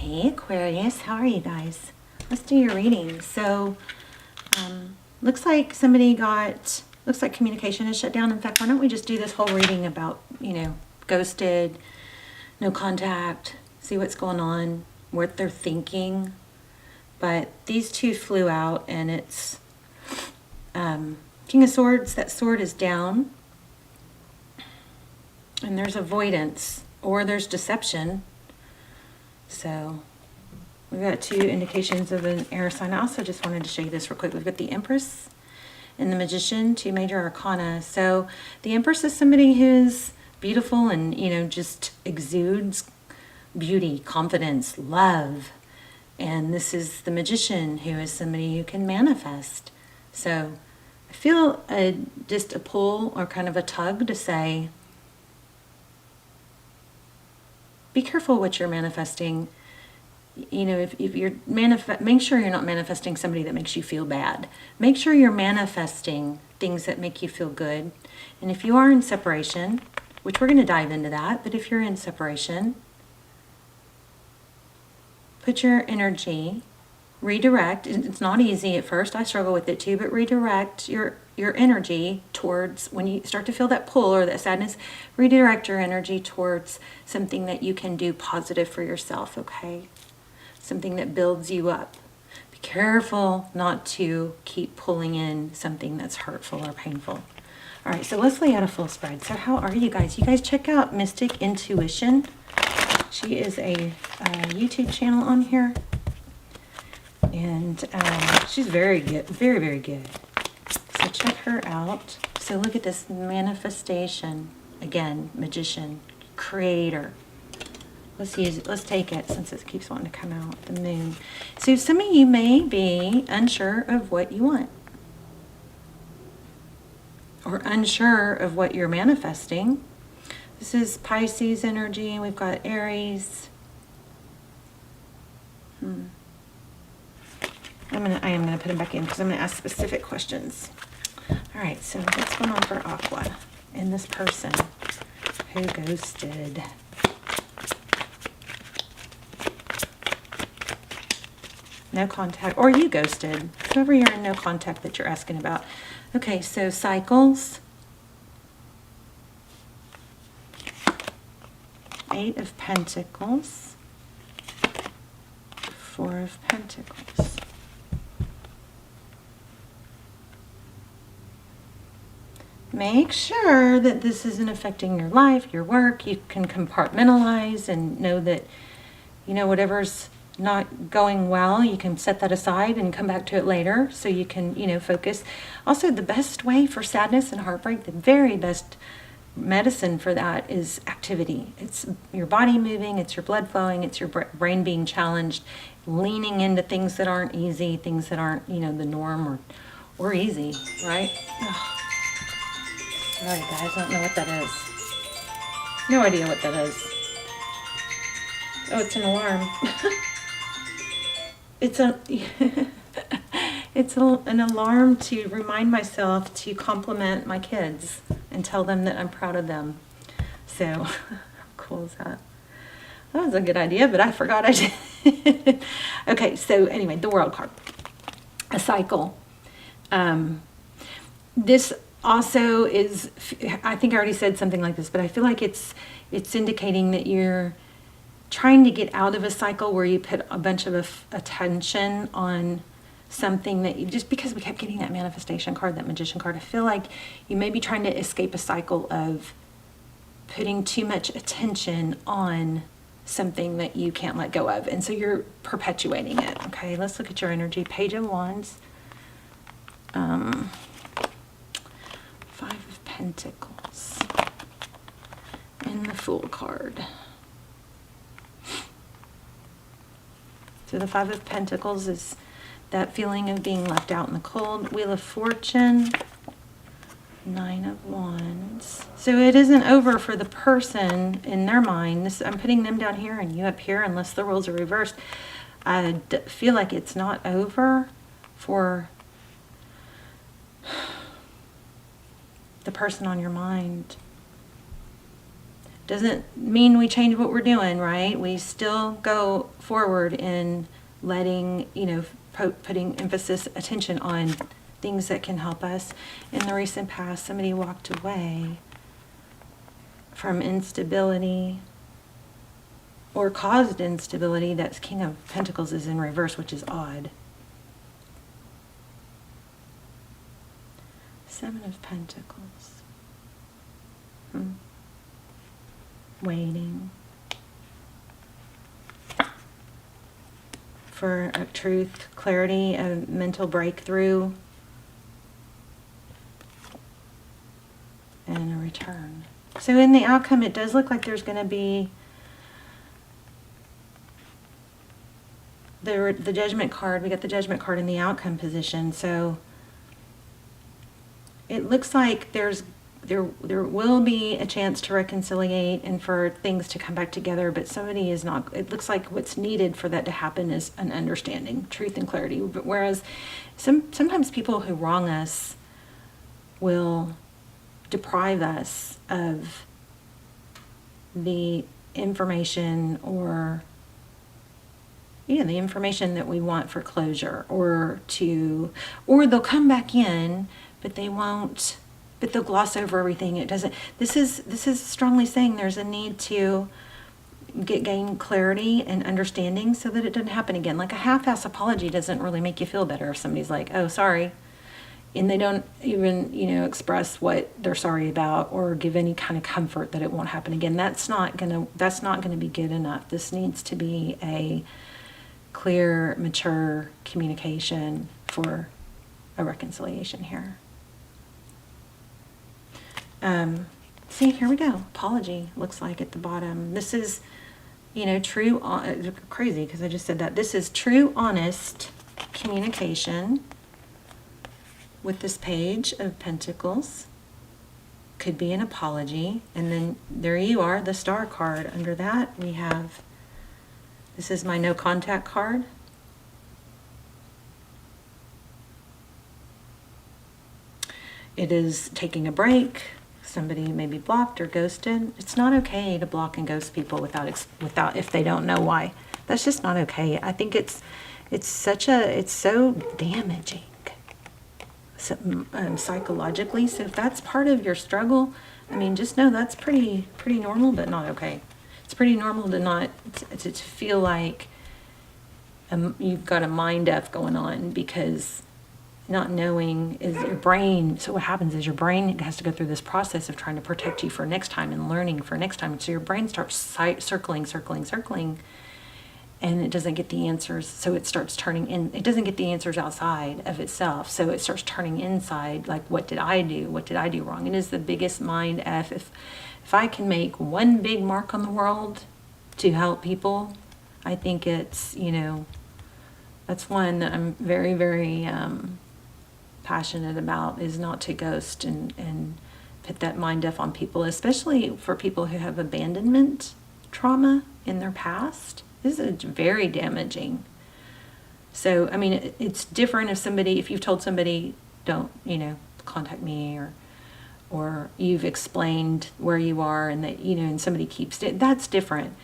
Hey Aquarius, how are you guys? Let's do your reading. So, looks like communication is shut down. In fact, why don't we just do this whole reading about, ghosted, no contact, see what's going on, what they're thinking. But these two flew out, and it's King of Swords. That sword is down, and there's avoidance, or there's deception. So we've got two indications of an air sign. I also just wanted to show you this real quick. We've got the Empress and the Magician, two major arcana. So the Empress is somebody who's beautiful and, just exudes beauty, confidence, love. And this is the Magician, who is somebody who can manifest. So I feel just a pull or kind of a tug to say, be careful what you're manifesting. If you're make sure you're not manifesting somebody that makes you feel bad. Make sure you're manifesting things that make you feel good. And if you are in separation, which we're going to dive into that, but if you're in separation, put your energy, redirect. It's not easy at first. I struggle with it too, but redirect your energy towards, when you start to feel that pull or that sadness, redirect your energy towards something that you can do positive for yourself, okay? Something that builds you up. Be careful not to keep pulling in something that's hurtful or painful. All right, so let's lay out a full spread. So how are you guys? You guys check out Mystic Intuition. She is a YouTube channel on here. And she's very good, very, very good. So check her out. So look at this manifestation. Again, Magician, Creator. Let's use it. Let's take it since it keeps wanting to come out. The Moon. So some of you may be unsure of what you want, or unsure of what you're manifesting. This is Pisces energy, and we've got Aries. I am gonna put them back in because I'm gonna ask specific questions. All right, so what's going on for Aqua and this person who ghosted? No contact, or you ghosted. Whoever you're in no contact that you're asking about. Okay, so cycles. 8 of Pentacles. 4 of Pentacles. Make sure that this isn't affecting your life, your work. You can compartmentalize and know that, whatever's not going well, you can set that aside and come back to it later so you can, focus. Also, the best way for sadness and heartbreak, the very best medicine for that is activity. It's your body moving, it's your blood flowing, it's your brain being challenged, leaning into things that aren't easy, things that aren't, the norm or easy, right? Ugh. Sorry guys, I don't know what that is. No idea what that is. Oh, it's an alarm. It's an alarm to remind myself to compliment my kids and tell them that I'm proud of them. So, how cool is that? That was a good idea, but I forgot I did. Okay, so anyway, the World card. A cycle. This also is, I think I already said something like this, but I feel like it's indicating that you're trying to get out of a cycle where you put a bunch of attention on something that you, just because we kept getting that manifestation card, that Magician card, I feel like you may be trying to escape a cycle of putting too much attention on something that you can't let go of. And so you're perpetuating it. Okay, let's look at your energy. Page of Wands. 5 of Pentacles. And the Fool card. So the 5 of Pentacles is that feeling of being left out in the cold. Wheel of Fortune. 9 of Wands. So it isn't over for the person in their mind. I'm putting them down here and you up here, unless the roles are reversed. I feel like it's not over for the person on your mind. Doesn't mean we change what we're doing, right? We still go forward in letting, putting emphasis, attention on things that can help us. In the recent past, somebody walked away from instability or caused instability. That's King of Pentacles is in reverse, which is odd. Seven of Pentacles. Waiting for a truth, clarity, a mental breakthrough, and a return. So in the outcome, it does look like there's going to be the Judgment card. We got the Judgment card in the outcome position. So it looks like there will be a chance to reconciliate and for things to come back together, but somebody is not. It looks like what's needed for that to happen is an understanding, truth, and clarity. But whereas sometimes people who wrong us will deprive us of the information or the information that we want for closure, or they'll come back in, but they won't. But they'll gloss over everything. It doesn't. This is strongly saying there's a need to gain clarity and understanding so that it doesn't happen again. Like a half-ass apology doesn't really make you feel better if somebody's like, "Oh, sorry," and they don't even express what they're sorry about or give any kind of comfort that it won't happen again. That's not gonna be good enough. This needs to be a clear, mature communication for a reconciliation here. See, here we go. Apology looks like at the bottom. This is, true, crazy because I just said that. This is true, honest communication with this Page of Pentacles. Could be an apology. And then there you are, the Star card. Under that, we have, this is my no contact card. It is taking a break. Somebody may be blocked or ghosted. It's not okay to block and ghost people without if they don't know why. That's just not okay. I think it's so damaging psychologically. So if that's part of your struggle, just know that's pretty normal, but not okay. It's pretty normal to feel like you've got a mind F going on, because not knowing is your brain. So what happens is your brain has to go through this process of trying to protect you for next time and learning for next time. So your brain starts circling, and it doesn't get the answers. So it starts turning in. It doesn't get the answers outside of itself. So it starts turning inside. Like, what did I do? What did I do wrong? It is the biggest mind F. If I can make one big mark on the world to help people, I think it's, that's one that I'm very, very passionate about, is not to ghost and put that mind F on people, especially for people who have abandonment trauma in their past. This is very damaging. So, it's different if you've told somebody, don't, contact me, or you've explained where you are and that, and somebody keeps it, that's different.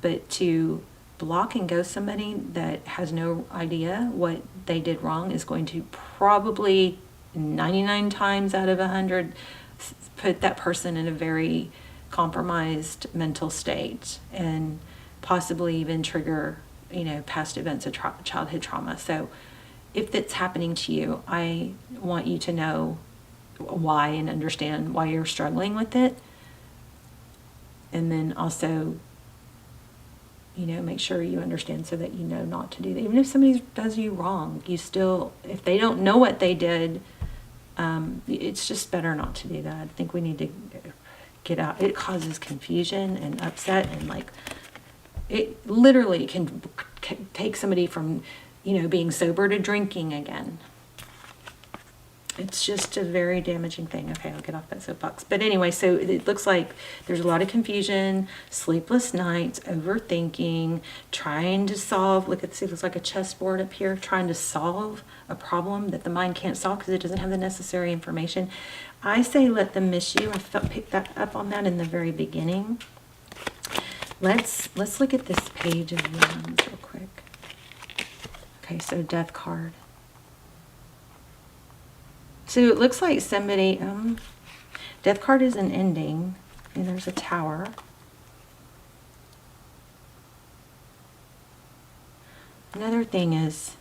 But to block and ghost somebody that has no idea what they did wrong is going to probably 99 times out of 100 put that person in a very compromised mental state and possibly even trigger, past events of childhood trauma. So if that's happening to you, I want you to know why and understand why you're struggling with it. And then also, make sure you understand so that you know not to do that. Even if somebody does you wrong, you still, if they don't know what they did, it's just better not to do that. I think we need to get out. It causes confusion and upset, and it literally can take somebody from, being sober to drinking again. It's just a very damaging thing. Okay, I'll get off that soapbox. But anyway, so it looks like there's a lot of confusion, sleepless nights, overthinking, trying to solve. Look, it looks like a chessboard up here, trying to solve a problem that the mind can't solve because it doesn't have the necessary information. I say let them miss you. I picked that up on that in the very beginning. Let's look at this page of Wands real quick. Okay, so Death card. So it looks like somebody, Death card is an ending, and there's a Tower. Another thing is,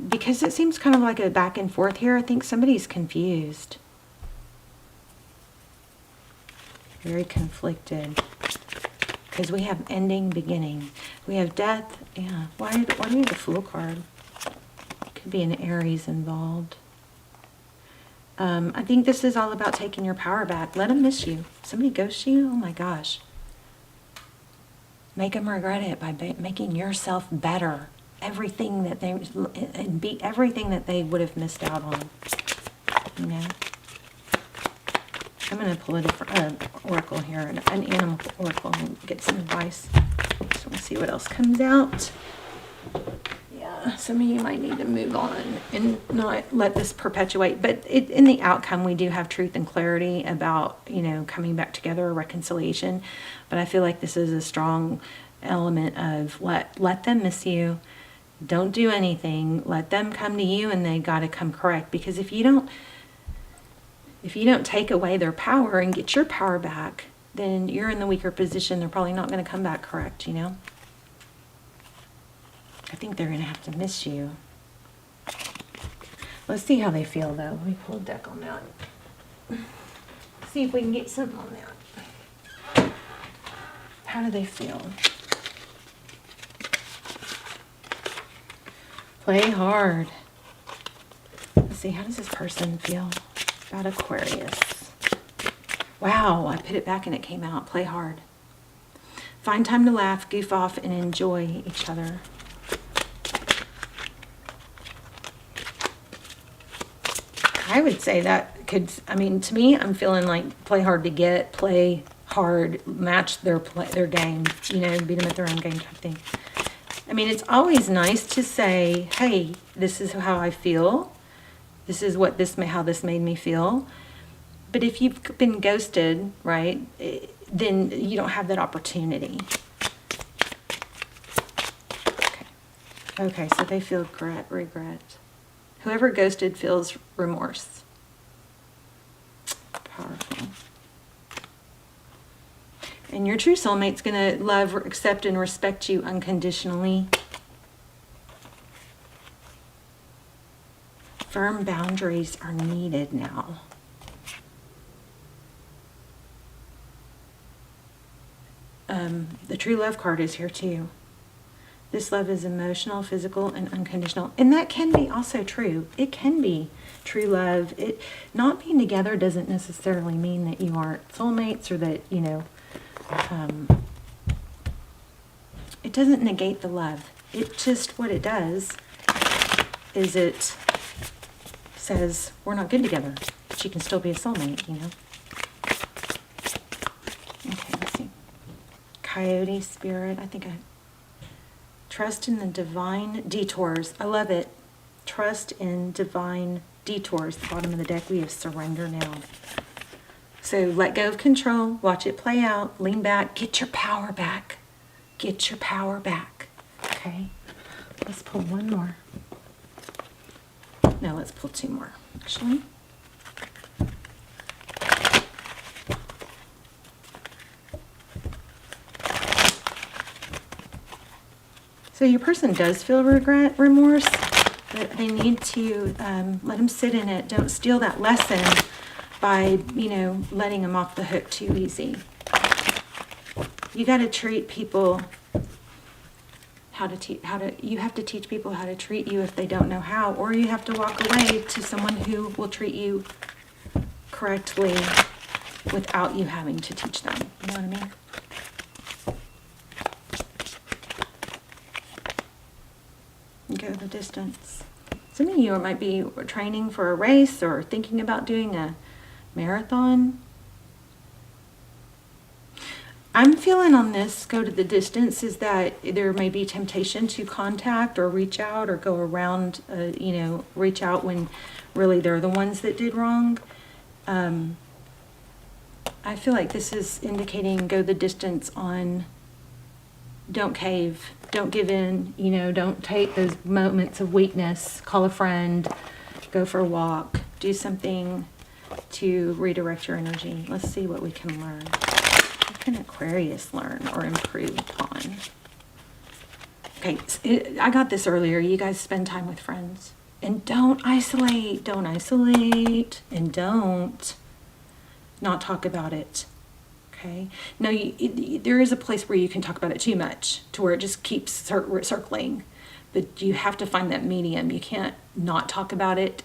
because it seems kind of like a back and forth here, I think somebody's confused. Very conflicted. Because we have ending, beginning. We have death. Yeah. Why do we have the Fool card? Could be an Aries involved. I think this is all about taking your power back. Let them miss you. Somebody ghosts you? Oh my gosh. Make them regret it by making yourself better. Everything that they and be everything that they would have missed out on. You know. I'm going to pull a different oracle here, an animal oracle, and get some advice. Just want to see what else comes out. Yeah, some of you might need to move on and not let this perpetuate. But in the outcome, we do have truth and clarity about, you know, coming back together, reconciliation. But I feel like this is a strong element of let them miss you. Don't do anything. Let them come to you, and they got to come correct. Because if you don't take away their power and get your power back, then you're in the weaker position. They're probably not going to come back correct, you know? I think they're going to have to miss you. Let's see how they feel, though. Let me pull a deck on that. See if we can get something on that. How do they feel? Play hard. Let's see, how does this person feel about Aquarius? Wow, I put it back and it came out. Play hard. Find time to laugh, goof off, and enjoy each other. I would say that could, I mean, to me, I'm feeling like play hard to get, play hard, match their game, you know, beat them at their own game type thing. I mean, it's always nice to say, hey, this is how I feel. This is what how this made me feel. But if you've been ghosted, right, then you don't have that opportunity. Okay, so they feel regret. Whoever ghosted feels remorse. Powerful. And your true soulmate's going to love, accept, and respect you unconditionally. Firm boundaries are needed now. The true love card is here too. This love is emotional, physical, and unconditional. And that can be also true. It can be true love. Not being together doesn't necessarily mean that you aren't soulmates or that, you know, it doesn't negate the love. It just, what it does is it says, we're not good together, but you can still be a soulmate, you know. Okay, let's see. Coyote spirit, trust in the divine detours. I love it. Trust in divine detours. The bottom of the deck, we have surrender now. So let go of control, watch it play out, lean back, get your power back. Get your power back. Okay, let's pull one more. No, let's pull two more, actually. So your person does feel regret, remorse, but they need to let them sit in it. Don't steal that lesson by, you know, letting them off the hook too easy. You got to treat people you have to teach people how to treat you if they don't know how, or you have to walk away to someone who will treat you correctly without you having to teach them. You know what I mean? Go the distance. Some of you might be training for a race or thinking about doing a marathon. I'm feeling on this, go to the distance, is that there may be temptation to contact or reach out or go around, you know, reach out when really they're the ones that did wrong. I feel like this is indicating go the distance on, don't cave, don't give in, you know, don't take those moments of weakness, call a friend, go for a walk, do something to redirect your energy. Let's see what we can learn. What can Aquarius learn or improve upon? Okay, I got this earlier. You guys spend time with friends. And don't isolate, and don't not talk about it, okay? No, there is a place where you can talk about it too much, to where it just keeps circling. But you have to find that medium. You can't not talk about it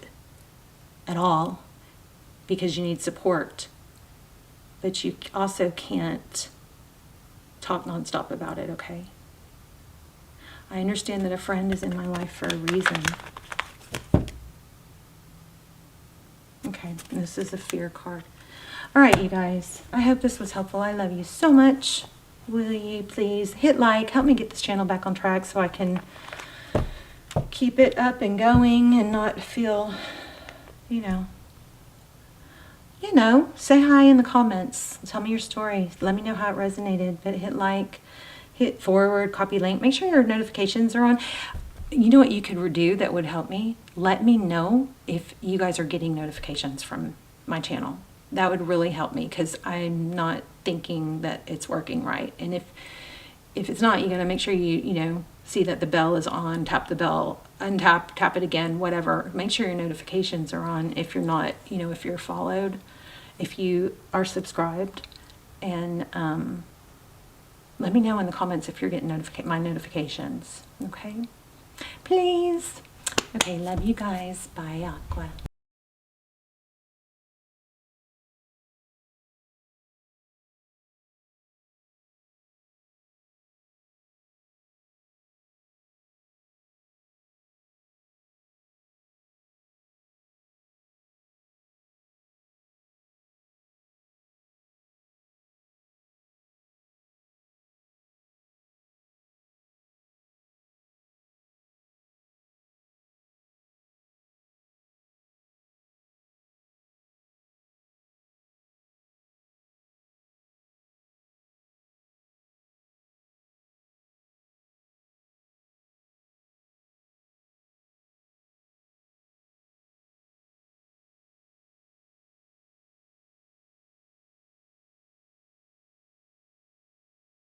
at all because you need support. But you also can't talk nonstop about it, okay? I understand that a friend is in my life for a reason. Okay, this is a fear card. All right, you guys, I hope this was helpful. I love you so much. Will you please hit like, help me get this channel back on track so I can keep it up and going and not feel, you know, say hi in the comments. Tell me your story. Let me know how it resonated. But hit like, hit forward, copy link. Make sure your notifications are on. You know what you could do that would help me? Let me know if you guys are getting notifications from my channel. That would really help me because I'm not thinking that it's working right. And if it's not, you gotta make sure you see that the bell is on, tap the bell, untap, tap it again, whatever. Make sure your notifications are on if you're not, if you're followed, if you are subscribed. And let me know in the comments if you're getting my notifications, okay? Please. Okay, love you guys. Bye, Aqua.